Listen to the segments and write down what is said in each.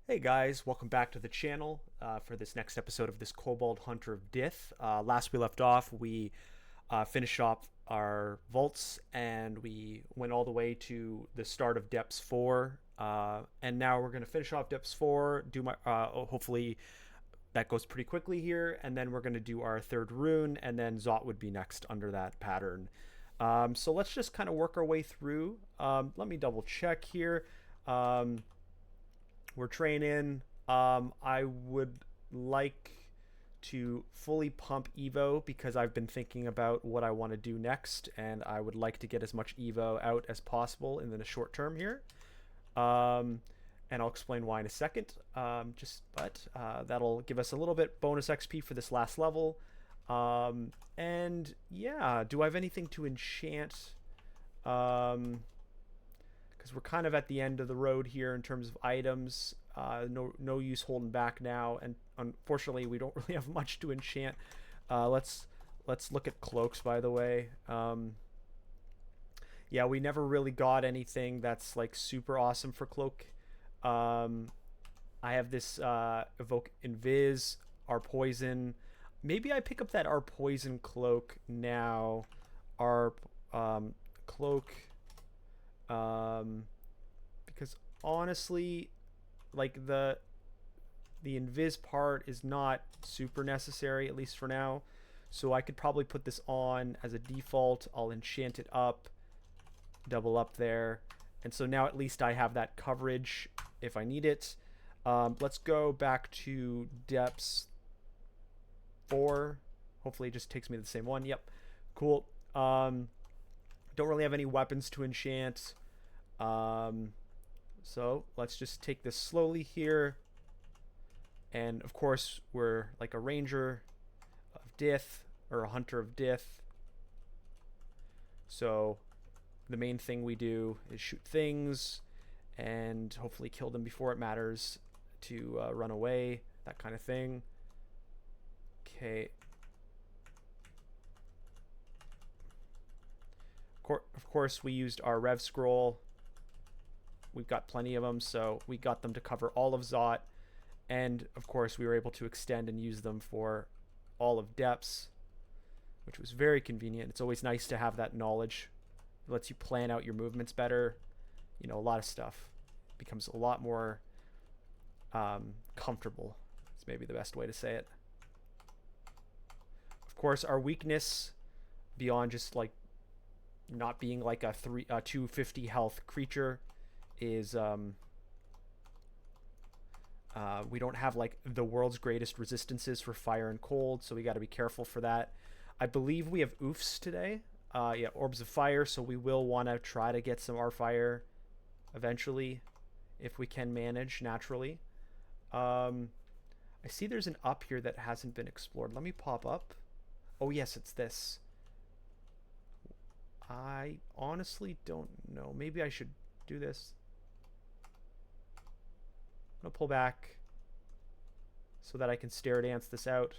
Hey guys, welcome back to the channel for this next episode of this Kobold Hunter of Dith. Last we left off, we finished off our vaults and we went all the way to the start of Depths 4. And now we're going to finish off Depths 4, do my hopefully that goes pretty quickly here, and then we're going to do our third rune, and then Zot would be next under that pattern. So let's just kind of work our way through. Let me double check here. We're training. I would like to fully pump Evo because I've been thinking about what I want to do next, and I would like to get as much Evo out as possible in the short term here. And I'll explain why in a second. That'll give us a little bit bonus XP for this last level. And yeah, do I have anything to enchant? Because we're kind of at the end of the road here in terms of items. No use holding back now, and unfortunately we don't really have much to enchant. Let's look at cloaks, by the way. Yeah, we never really got anything that's like super awesome for cloak. I have this evoke invis, our poison. Maybe I pick up that our poison cloak now. Our cloak. Because honestly, like the invis part is not super necessary, at least for now. So I could probably put this on as a default. I'll enchant it up, double up there, and so now at least I have that coverage if I need it. Let's go back to depths 4. Hopefully it just takes me to the same one. Yep, cool. Don't really have any weapons to enchant. So let's just take this slowly here. And of course, we're like a ranger of Dith, or a hunter of Dith. So the main thing we do is shoot things and hopefully kill them before it matters to run away, that kind of thing. Okay. Of course, we used our Rev Scroll. We've got plenty of them, so we got them to cover all of Zot. And, of course, we were able to extend and use them for all of Depths, which was very convenient. It's always nice to have that knowledge. It lets you plan out your movements better. You know, a lot of stuff becomes a lot more comfortable. It's maybe the best way to say it. Of course, our weakness, beyond just, like, not being like a 250 health creature, is we don't have like the world's greatest resistances for fire and cold, so we got to be careful for that. I believe we have oofs today. Yeah, orbs of fire, so we will want to try to get some R fire eventually if we can manage naturally. I see there's an up here that hasn't been explored. Let me pop up. Oh yes, it's this. I honestly don't know. Maybe I should do this. I'm going to pull back so that I can stare dance this out.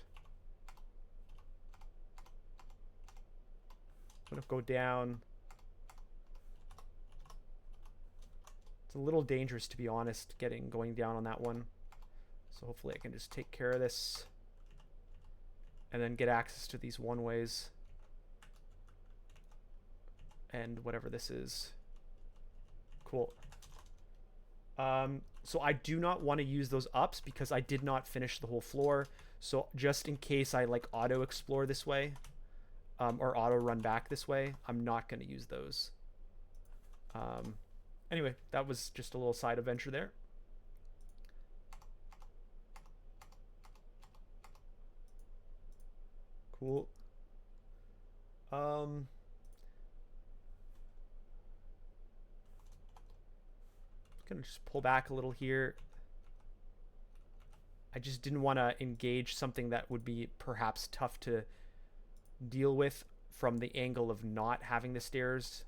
I'm going to go down. It's a little dangerous, to be honest, going down on that one. So hopefully I can just take care of this and then get access to these one-ways. And whatever this is. Cool. So I do not want to use those ups because I did not finish the whole floor. So just in case I like auto explore this way, or auto run back this way, I'm not going to use those. Anyway, that was just a little side adventure there. Cool. Gonna just pull back a little here. I just didn't want to engage something that would be perhaps tough to deal with from the angle of not having the stairs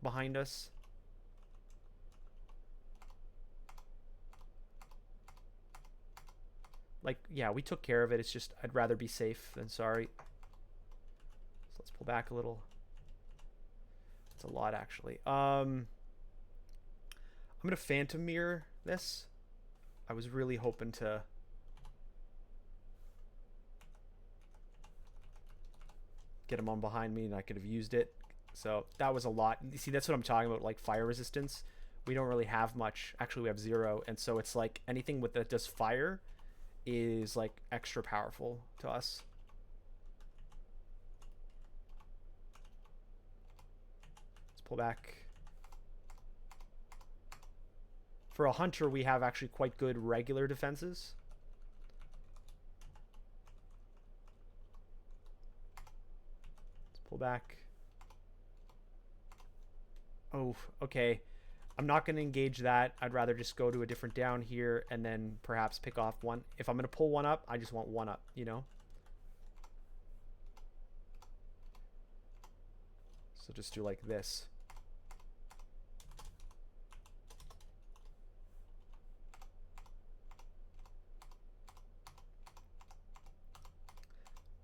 behind us. Like, yeah, we took care of it. It's just I'd rather be safe than sorry. So let's pull back a little. It's a lot, actually. I'm going to Phantom Mirror this. I was really hoping to get him on behind me and I could have used it. So that was a lot. You see, that's what I'm talking about, like fire resistance. We don't really have much. Actually, we have 0. And so it's like anything with that does fire is like extra powerful to us. Let's pull back. For a hunter, we have actually quite good regular defenses. Let's pull back. Oh, okay. I'm not going to engage that. I'd rather just go to a different down here and then perhaps pick off one. If I'm going to pull one up, I just want one up, you know? So just do like this.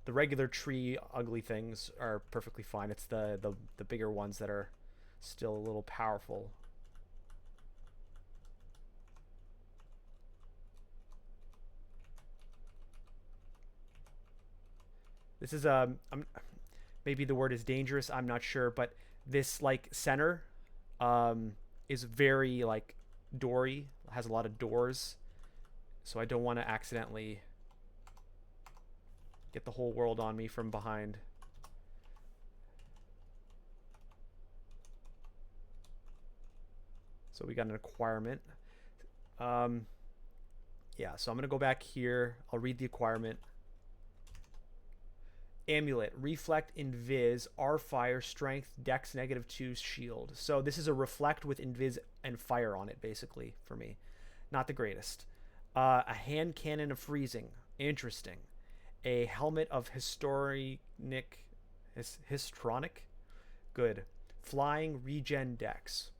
The regular tree ugly things are perfectly fine. It's the bigger ones that are still a little powerful. This is maybe the word is dangerous. I'm not sure, but this like center is very like doory. Has a lot of doors, so I don't want to accidentally get the whole world on me from behind. So we got an acquirement. Yeah, so I'm gonna go back here. I'll read the acquirement. Amulet, reflect, invis, R fire, strength, dex -2, shield. So this is a reflect with invis and fire on it, basically, for me. Not the greatest. A hand cannon of freezing. Interesting. A helmet of histronic. Good. Flying, regen, dex.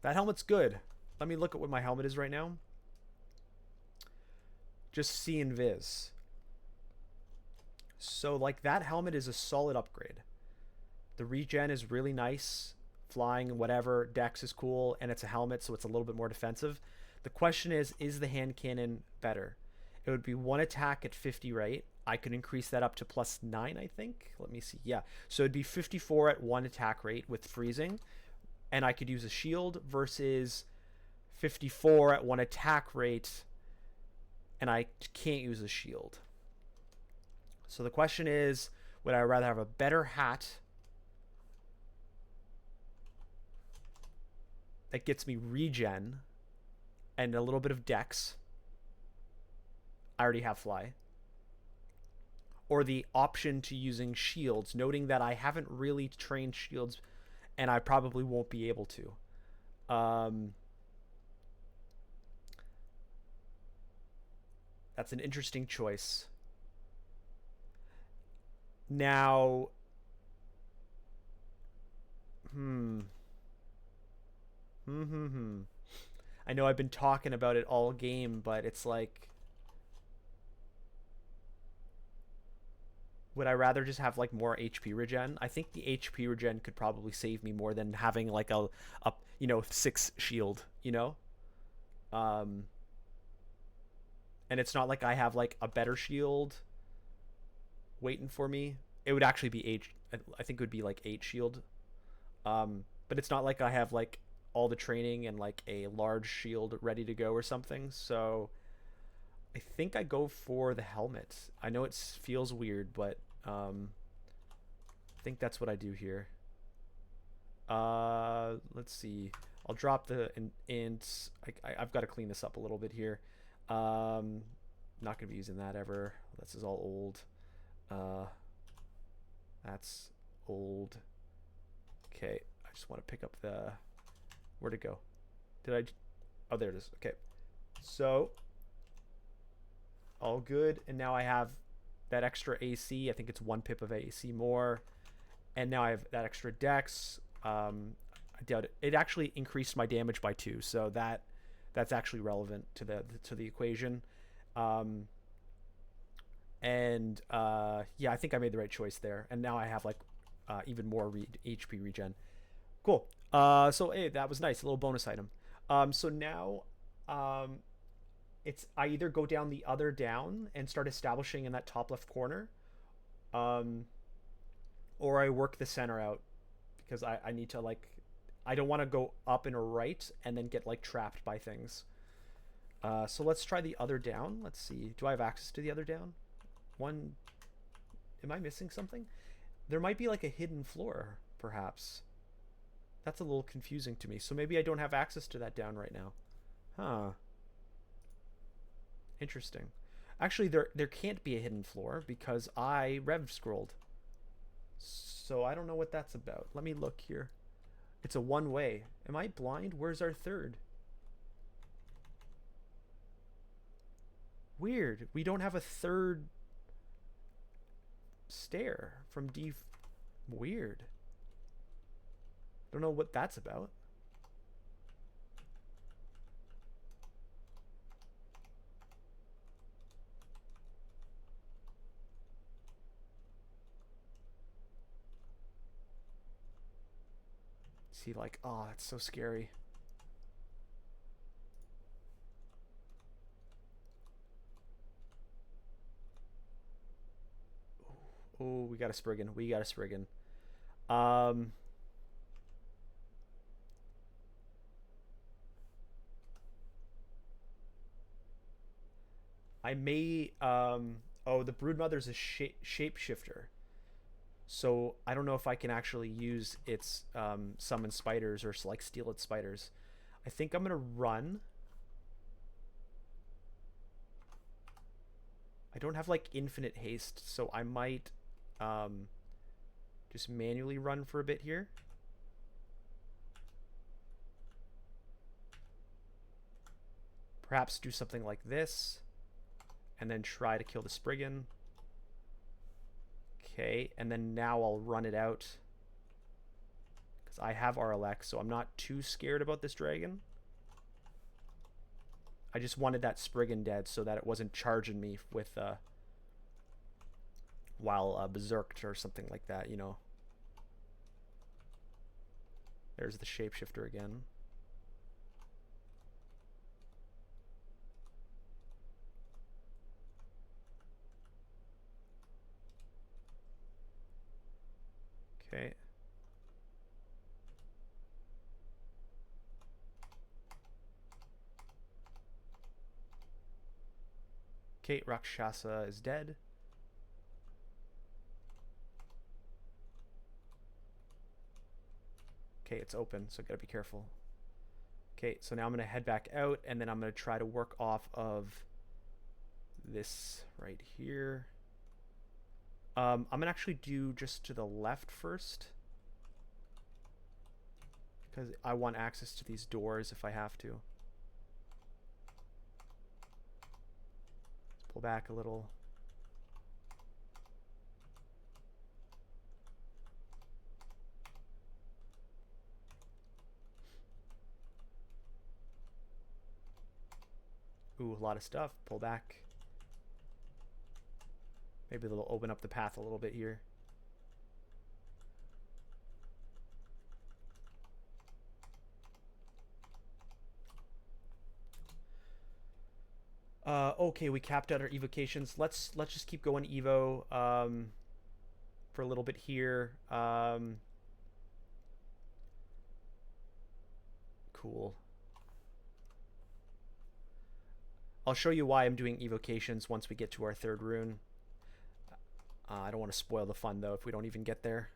That helmet's good. Let me look at what my helmet is right now. Just see invis. So like that helmet is a solid upgrade. The regen is really nice. Flying, whatever. Dex is cool. And it's a helmet, so it's a little bit more defensive. The question is the hand cannon better? It would be 1 attack at 50, right? I could increase that up to +9, I think. Let me see. Yeah. So it'd be 54 at 1 attack rate with freezing. And I could use a shield versus 54 at 1 attack rate. And I can't use a shield. So the question is, would I rather have a better hat that gets me regen and a little bit of dex? I already have fly. Or the option to using shields, noting that I haven't really trained shields and I probably won't be able to. That's an interesting choice. Now, I know I've been talking about it all game, but it's like, would I rather just have like more HP regen? I think the HP regen could probably save me more than having like a 6 shield, you know? And it's not like I have like a better shield waiting for me. It would actually be 8. I think it would be like 8 shield. But it's not like I have like all the training and like a large shield ready to go or something. So I think I go for the helmet. I know it feels weird, but I think that's what I do here. Let's see. I'll drop the int. I've got to clean this up a little bit here. Not gonna be using that ever. This is all old. That's old. Okay, I just want to pick up the, where'd it go? Oh, there it is. Okay, so all good. And now I have that extra AC. I think it's 1 pip of AC more, and now I have that extra dex. I doubt it. It actually increased my damage by 2, so that's actually relevant to the equation. Yeah, I think I made the right choice there. And now I have like even more HP regen. Cool. So hey, that was nice. A little bonus item. So now I either go down the other down and start establishing in that top left corner, um, or I work the center out because I need to like I don't want to go up and a right and then get like trapped by things. So let's try the other down. Let's see. Do I have access to the other down? One. Am I missing something? There might be like a hidden floor, perhaps. That's a little confusing to me. So maybe I don't have access to that down right now. Huh. Interesting. Actually, there can't be a hidden floor because I rev scrolled. So I don't know what that's about. Let me look here. It's a one way. Am I blind? Where's our third? Weird. We don't have a third stair from D. Weird. Don't know what that's about. See, like, oh, that's so scary. Oh, we got a Spriggan. We got a Spriggan. I may oh, the Broodmother's a shapeshifter. So I don't know if I can actually use its summon spiders or like steal its spiders. I think I'm gonna run. I don't have like infinite haste, so I might just manually run for a bit here. Perhaps do something like this, and then try to kill the Spriggan. Okay, and then now I'll run it out because I have RLX, so I'm not too scared about this dragon. I just wanted that Spriggan dead so that it wasn't charging me with while berserked or something like that, you know. There's the shapeshifter again. Okay. Okay, Rakshasa is dead. Okay, it's open, so gotta be careful. Okay, so now I'm gonna head back out, and then I'm gonna try to work off of this right here. I'm gonna actually do just to the left first, because I want access to these doors if I have to. Let's pull back a little. Ooh, a lot of stuff. Pull back. Maybe they'll open up the path a little bit here. Okay, we capped out our evocations. Let's just keep going evo for a little bit here. Cool. I'll show you why I'm doing evocations once we get to our third rune. I don't want to spoil the fun though if we don't even get there.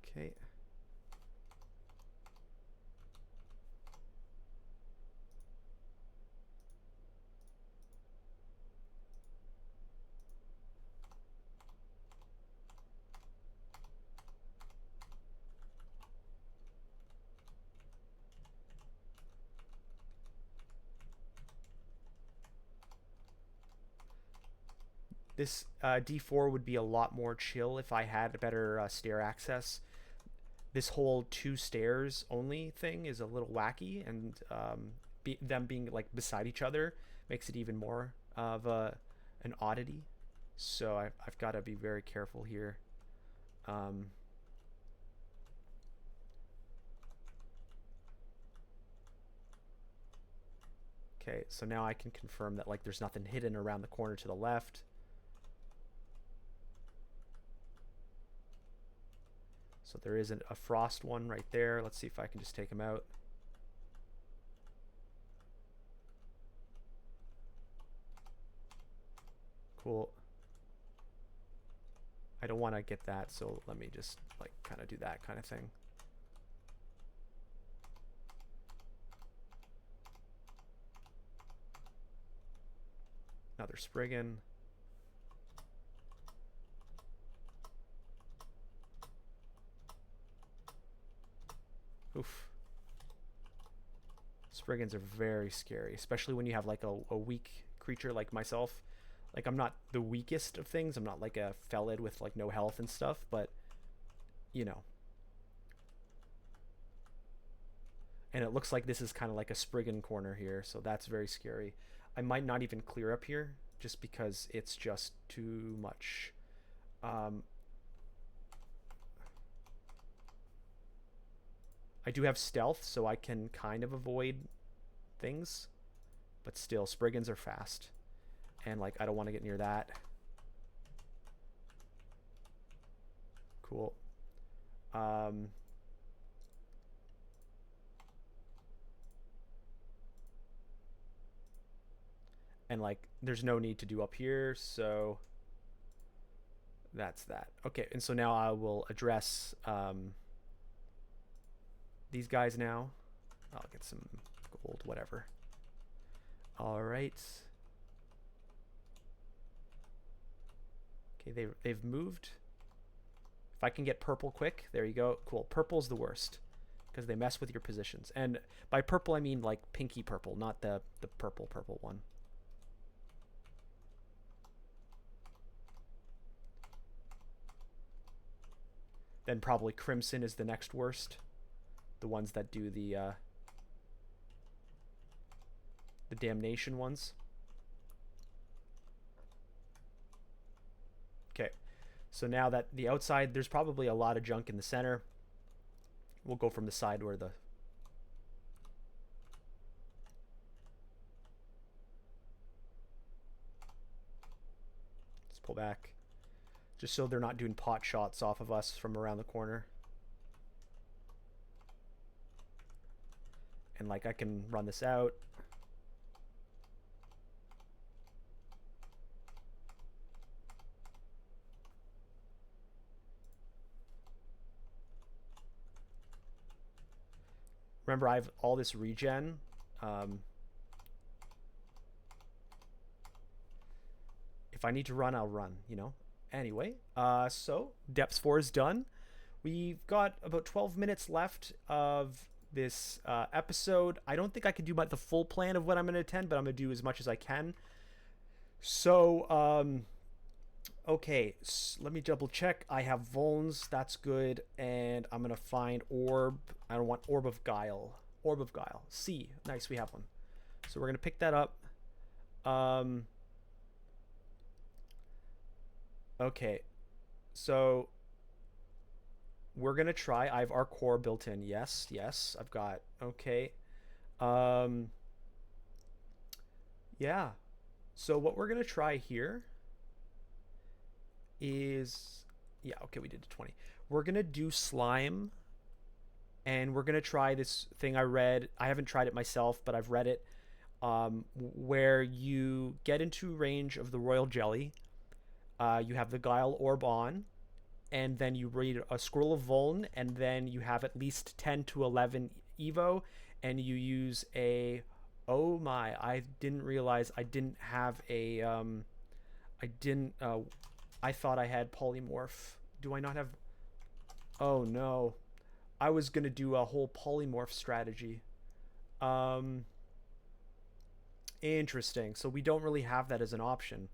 Okay. This D4 would be a lot more chill if I had better stair access. This whole 2 stairs only thing is a little wacky, and them being like beside each other makes it even more of an oddity. So I've got to be very careful here. Okay, so now I can confirm that like there's nothing hidden around the corner to the left. So there isn't a frost one right there. Let's see if I can just take him out. Cool. I don't want to get that, so let me just like kind of do that kind of thing. Another Spriggan. Oof. Spriggans are very scary, especially when you have like a weak creature like myself. Like, I'm not the weakest of things. I'm not like a Felid with like no health and stuff, but you know. And it looks like this is kind of like a Spriggan corner here, so that's very scary. I might not even clear up here just because it's just too much. I do have stealth, so I can kind of avoid things, but still, Spriggans are fast. And like, I don't want to get near that. Cool. And like, there's no need to do up here, so that's that. Okay, and so now I will address these guys now. I'll get some gold, whatever. All right. Okay, they've moved. If I can get purple quick, there you go. Cool. Purple's the worst because they mess with your positions. And by purple, I mean like pinky purple, not the purple one. Then probably crimson is the next worst. The ones that do the damnation ones. Okay, so now that the outside, there's probably a lot of junk in the center. We'll go from the side where the... Let's pull back. Just so they're not doing pot shots off of us from around the corner. And like, I can run this out. Remember, I have all this regen. If I need to run, I'll run, you know? Anyway, so Depths 4 is done. We've got about 12 minutes left of this episode. I don't think I can do the full plan of what I'm going to attend, but I'm going to do as much as I can. So, okay, so let me double check. I have Vulns, that's good, and I'm going to find Orb. I don't want Orb of Guile. Orb of Guile. C. Nice, we have one. So we're going to pick that up. Okay, so we're going to try. I have our core built in. Yes, yes, I've got. Okay. Yeah. So what we're going to try here is... Yeah, okay, we did 20. We're going to do slime, and we're going to try this thing I read. I haven't tried it myself, but I've read it, where you get into range of the royal jelly. You have the Guile Orb on, and then you read a Scroll of Vuln, and then you have at least 10 to 11 Evo, and you use a... Oh my, I didn't realize I didn't have a... I thought I had Polymorph. Do I not have... Oh no. I was going to do a whole Polymorph strategy. Interesting. So we don't really have that as an option.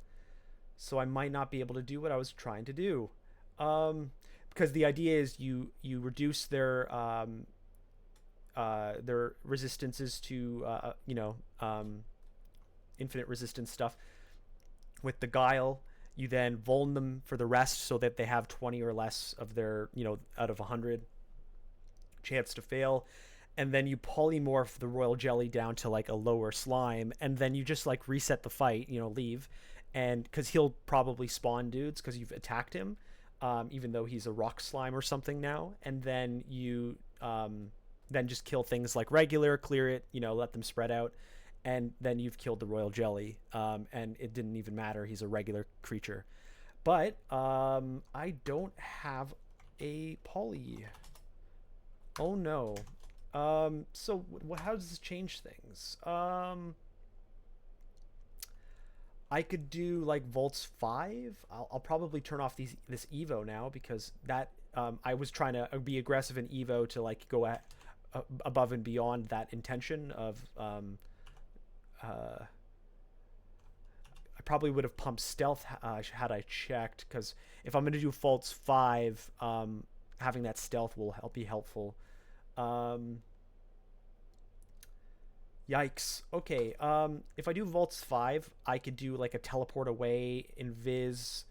So I might not be able to do what I was trying to do. Because the idea is you reduce their resistances to, infinite resistance stuff. With the Guile, you then vuln them for the rest so that they have 20 or less of their, out of 100 chance to fail. and then you polymorph the royal jelly down to like a lower slime, and then you just like reset the fight, leave, and because he'll probably spawn dudes because you've attacked him, even though he's a rock slime or something now, and then you then just kill things like regular, clear it, let them spread out, and then you've killed the royal jelly, and it didn't even matter, he's a regular creature. But I don't have a poly. Oh no. So how does this change things? I could do like Volts 5. I'll probably turn off this Evo now, because that I was trying to be aggressive in Evo to like go above and beyond that intention of I probably would have pumped stealth had I checked, because if I'm going to do Volts 5, having that stealth will be helpful. Yikes. Okay. If I do Volts 5, I could do like a teleport away, invis.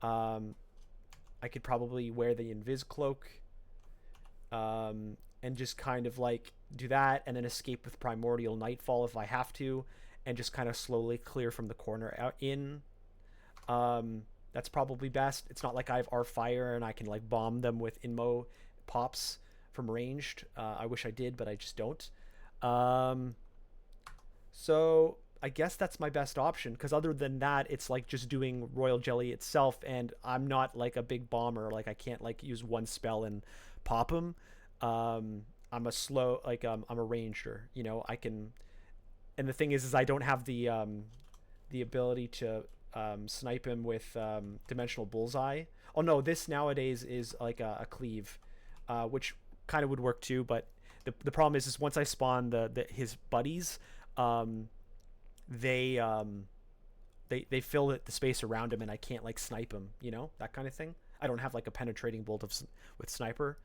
I could probably wear the invis cloak. And just kind of like do that, and then escape with Primordial Nightfall if I have to, and just kind of slowly clear from the corner out in. That's probably best. It's not like I have our fire and I can like bomb them with Inmo pops from ranged. I wish I did, but I just don't. So I guess that's my best option, because other than that, it's like just doing Royal Jelly itself, and I'm not like a big bomber. Like I can't like use one spell and pop him. I'm a slow, like I'm a ranger. I can, and the thing is I don't have the ability to snipe him with Dimensional Bullseye. Oh no, this nowadays is like a cleave, which kind of would work too. But the problem is once I spawn his buddies, they fill the space around him, and I can't like snipe him. That kind of thing. I don't have like a penetrating bolt with sniper.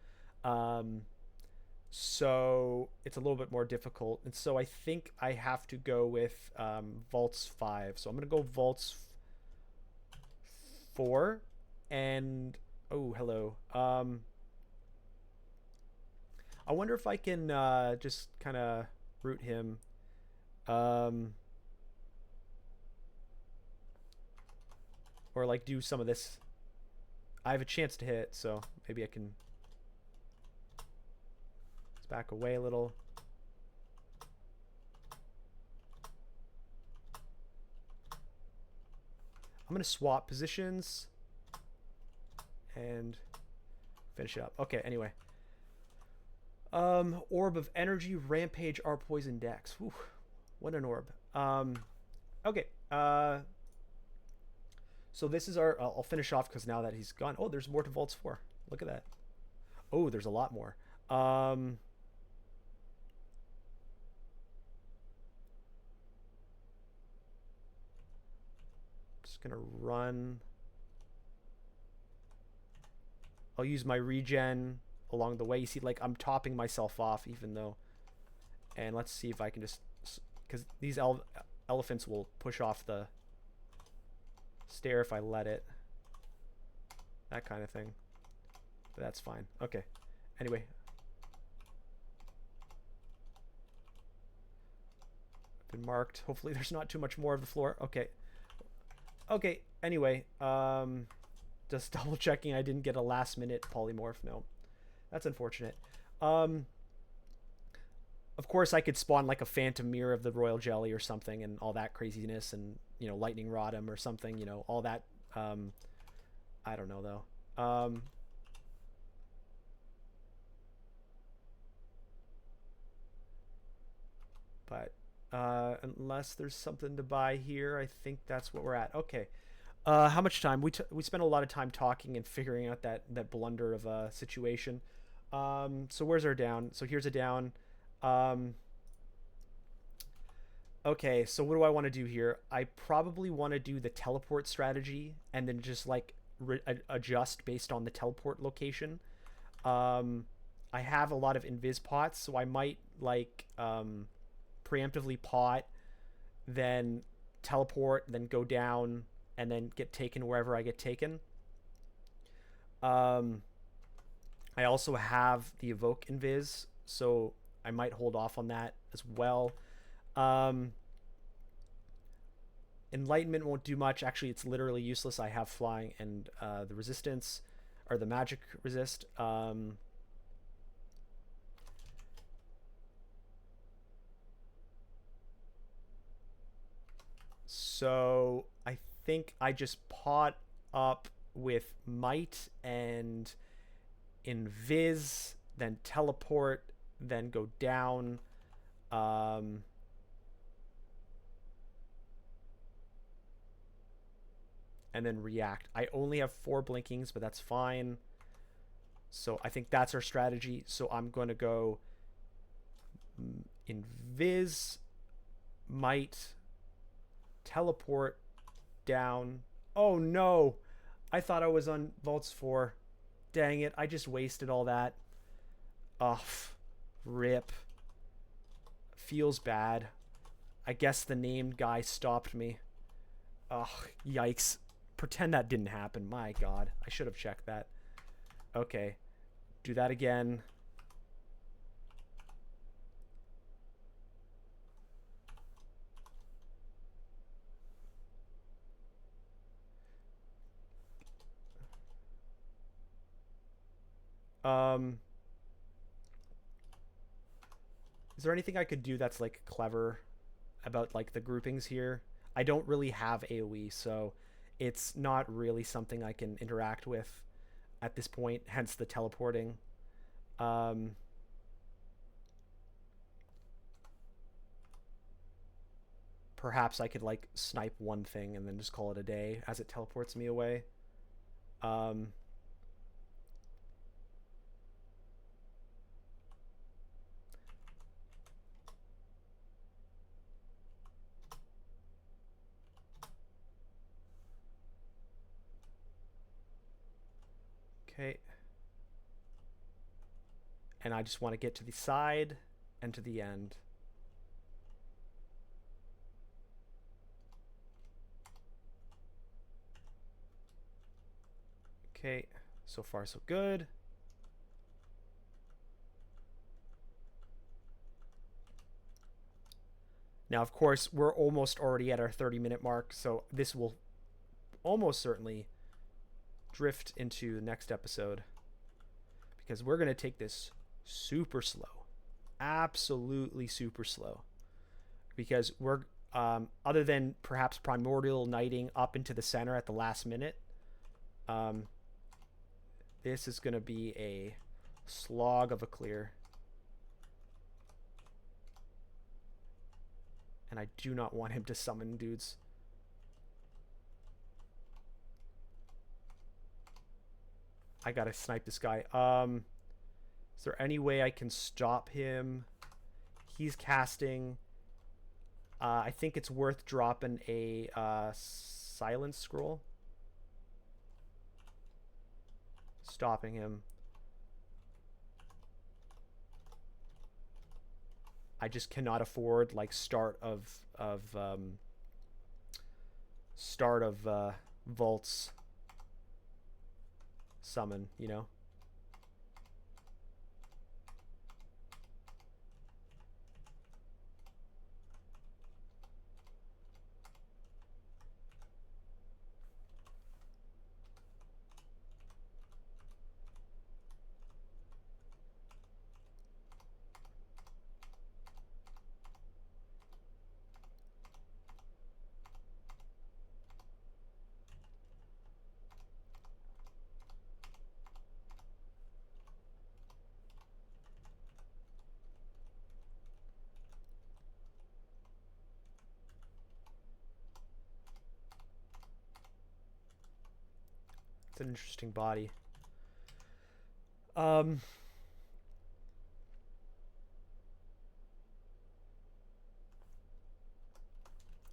So it's a little bit more difficult, and so I think I have to go with Volts 5. So I'm gonna go Volts 4, and oh hello. I wonder if I can just kind of root him. Or like do some of this. I have a chance to hit, so maybe I can. Let's back away a little. I'm gonna swap positions and finish it up. Okay, anyway. Orb of Energy, Rampage, R Poison Dex. Whew, what an orb. Okay. So this is our. I'll finish off because now that he's gone. Oh, there's more to Volts 4. Look at that. Oh, there's a lot more. Just gonna run. I'll use my regen along the way. You see, like I'm topping myself off, even though. And let's see if I can just, because these elephants will push off the stair if I let it. That kind of thing. But that's fine. Okay. Anyway. Been marked. Hopefully there's not too much more of the floor. Okay. Okay. Anyway. Just double checking I didn't get a last minute polymorph. No. That's unfortunate. Of course I could spawn like a phantom mirror of the royal jelly or something and all that craziness, and lightning rod him or something, all that. I don't know though. But unless there's something to buy here, I think that's what we're at. Okay. How much time? We spent a lot of time talking and figuring out that blunder of a situation. So where's our down? So here's a down. Okay, so what do I want to do here? I probably want to do the teleport strategy and then just like adjust based on the teleport location. I have a lot of invis pots, so I might like preemptively pot, then teleport, then go down, and then get taken wherever I get taken. I also have the evoke invis, so I might hold off on that as well. Enlightenment won't do much. Actually, it's literally useless. I have flying and the resistance, or the magic resist. So I think I just pot up with might and invis, then teleport, then go down. And then react. I only have 4 blinkings, but that's fine. So I think that's our strategy. So I'm going to go invis, might, teleport, down. Oh no! I thought I was on Vaults 4. Dang it, I just wasted all that. Ugh. Rip. Feels bad. I guess the named guy stopped me. Ugh, yikes. Pretend that didn't happen. My god. I should have checked that. Okay. Do that again. Is there anything I could do that's like clever about like the groupings here? I don't really have AoE, so it's not really something I can interact with at this point, hence the teleporting. Perhaps I could like snipe one thing and then just call it a day as it teleports me away. Okay. And I just want to get to the side and to the end. Okay, so far so good. Now, of course, we're almost already at our 30-minute mark, so this will almost certainly drift into the next episode, because we're going to take this super slow. Absolutely super slow. Because we're, other than perhaps primordial knighting up into the center at the last minute, this is going to be a slog of a clear. And I do not want him to summon dudes. I gotta snipe this guy. Is there any way I can stop him? He's casting. I think it's worth dropping a silence scroll. Stopping him. I just cannot afford like start of vaults summon, you know. It's an interesting body.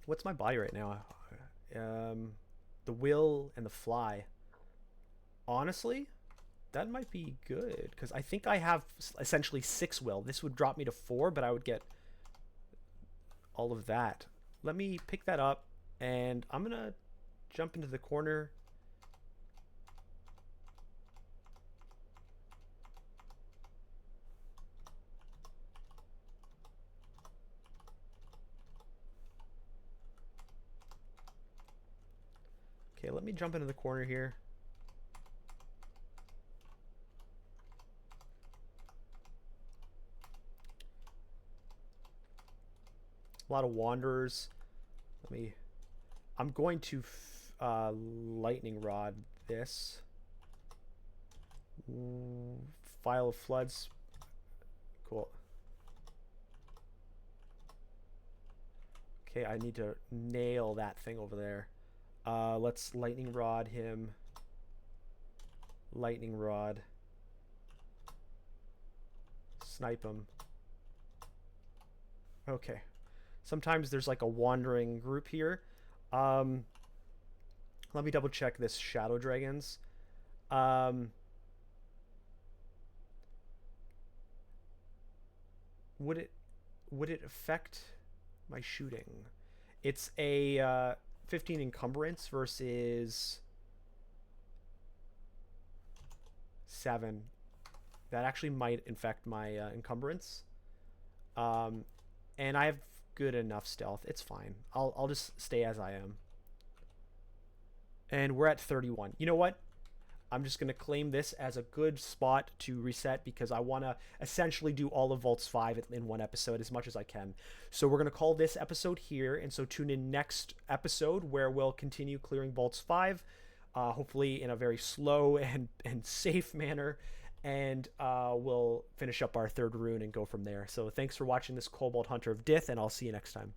What's my body right now? The will and the fly. Honestly, that might be good, because I think I have essentially 6 will. This would drop me to 4, but I would get all of that. Let me pick that up, and I'm gonna jump into the corner. Okay, let me jump into the corner here. A lot of wanderers. I'm going to lightning rod this. File of floods. Cool. Okay, I need to nail that thing over there. Let's lightning rod him. Lightning rod. Snipe him. Okay. Sometimes there's like a wandering group here. Let me double check this Shadow Dragons. Would it affect my shooting? It's a 15 encumbrance versus 7. That actually might infect my encumbrance. And I have good enough stealth. It's fine. I'll just stay as I am. And we're at 31. You know what? I'm just going to claim this as a good spot to reset because I want to essentially do all of Vaults 5 in one episode as much as I can. So we're going to call this episode here. And so tune in next episode where we'll continue clearing Vaults 5, hopefully in a very slow and safe manner. And we'll finish up our 3rd rune and go from there. So thanks for watching this Kobold Hunter of Dith, and I'll see you next time.